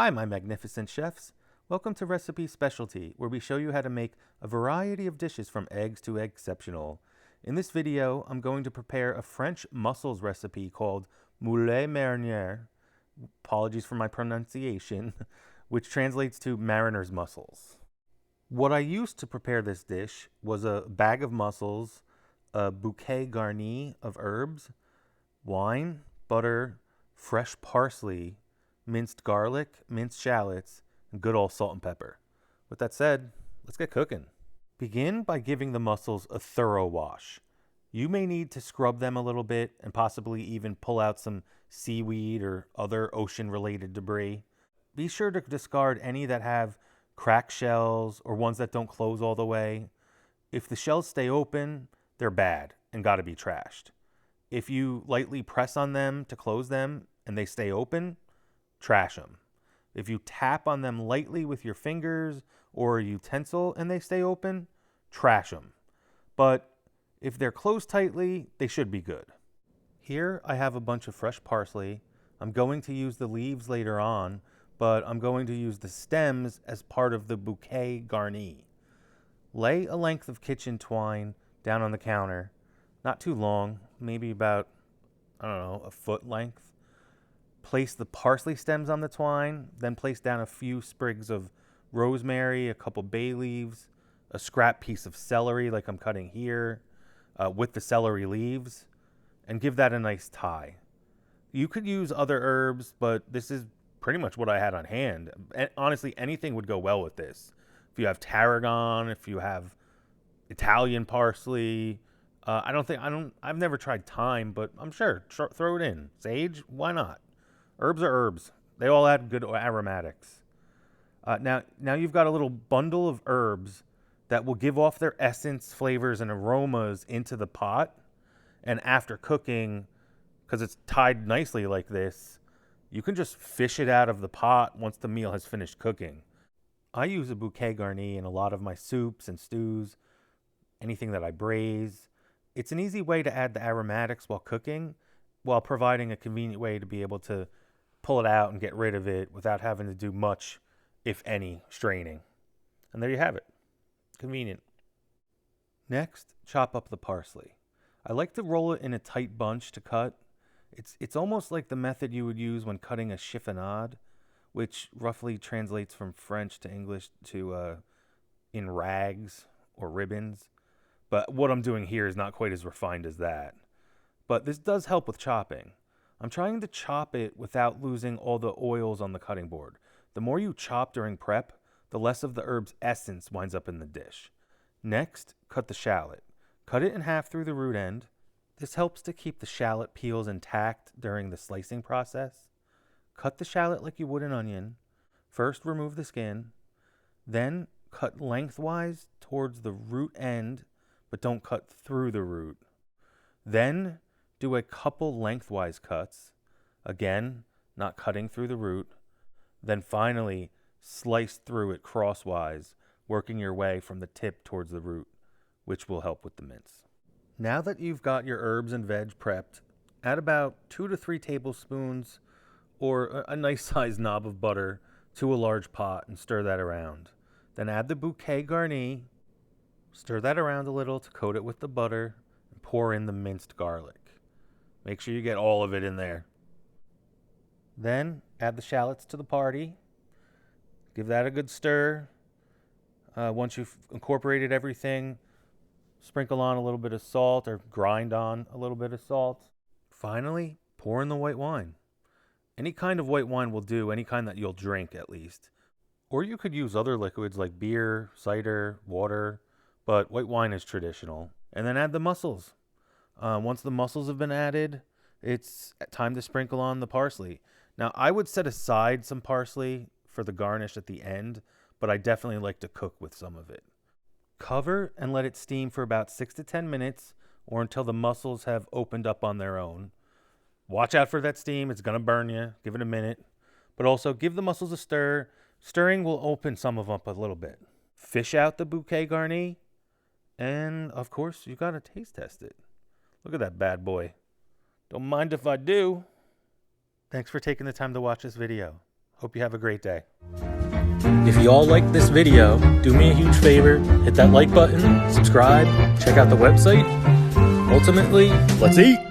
Hi, my magnificent chefs. Welcome to Recipe Specialty, where we show you how to make a variety of dishes from eggs to eggceptional. In this video, I'm going to prepare a French mussels recipe called Moules Marinière, apologies for my pronunciation, which translates to mariner's mussels. What I used to prepare this dish was a bag of mussels, a bouquet garni of herbs, wine, butter, fresh parsley, minced garlic, minced shallots, and good old salt and pepper. With that said, let's get cooking. Begin by giving the mussels a thorough wash. You may need to scrub them a little bit and possibly even pull out some seaweed or other ocean-related debris. Be sure to discard any that have cracked shells or ones that don't close all the way. If the shells stay open, they're bad and gotta be trashed. If you lightly press on them to close them and they stay open, trash them. If you tap on them lightly with your fingers or a utensil and they stay open, trash them. But if they're closed tightly, they should be good. Here I have a bunch of fresh parsley. I'm going to use the leaves later on, but I'm going to use the stems as part of the bouquet garni. Lay a length of kitchen twine down on the counter, not too long, maybe about, a foot length. Place the parsley stems on the twine, then place down a few sprigs of rosemary, a couple bay leaves, a scrap piece of celery like I'm cutting here, with the celery leaves, and give that a nice tie. You could use other herbs, but this is pretty much what I had on hand. And honestly, anything would go well with this. If you have tarragon, if you have Italian parsley, I've never tried thyme, but I'm sure, throw it in. Sage, why not? Herbs are herbs. They all add good aromatics. Now you've got a little bundle of herbs that will give off their essence, flavors, and aromas into the pot. And after cooking, because it's tied nicely like this, you can just fish it out of the pot once the meal has finished cooking. I use a bouquet garni in a lot of my soups and stews, anything that I braise. It's an easy way to add the aromatics while cooking, while providing a convenient way to be able to pull it out and get rid of it without having to do much, if any, straining. And there you have it. Convenient. Next, chop up the parsley. I like to roll it in a tight bunch to cut. It's almost like the method you would use when cutting a chiffonade, which roughly translates from French to English to in rags or ribbons. But what I'm doing here is not quite as refined as that. But this does help with chopping. I'm trying to chop it without losing all the oils on the cutting board. The more you chop during prep, the less of the herb's essence winds up in the dish. Next, cut the shallot. Cut it in half through the root end. This helps to keep the shallot peels intact during the slicing process. Cut the shallot like you would an onion. First, remove the skin. Then, cut lengthwise towards the root end, but don't cut through the root. Then, do a couple lengthwise cuts. Again, not cutting through the root. Then finally, slice through it crosswise, working your way from the tip towards the root, which will help with the mince. Now that you've got your herbs and veg prepped, add about 2 to 3 tablespoons or a nice sized knob of butter to a large pot and stir that around. Then add the bouquet garni, stir that around a little to coat it with the butter, and pour in the minced garlic. Make sure you get all of it in there. Then add the shallots to the party. Give that a good stir. Once you've incorporated everything, sprinkle on a little bit of salt or grind on a little bit of salt. Finally, pour in the white wine. Any kind of white wine will do, any kind that you'll drink at least. Or you could use other liquids like beer, cider, water, but white wine is traditional. And then add the mussels. Once the mussels have been added, it's time to sprinkle on the parsley. Now, I would set aside some parsley for the garnish at the end, but I definitely like to cook with some of it. Cover and let it steam for about 6 to 10 minutes or until the mussels have opened up on their own. Watch out for that steam. It's going to burn you. Give it a minute. But also give the mussels a stir. Stirring will open some of them up a little bit. Fish out the bouquet garni. And, of course, you've got to taste test it. Look at that bad boy. Don't mind if I do. Thanks for taking the time to watch this video. Hope you have a great day. If you all liked this video, do me a huge favor, hit that like button, subscribe, check out the website. Ultimately, let's eat!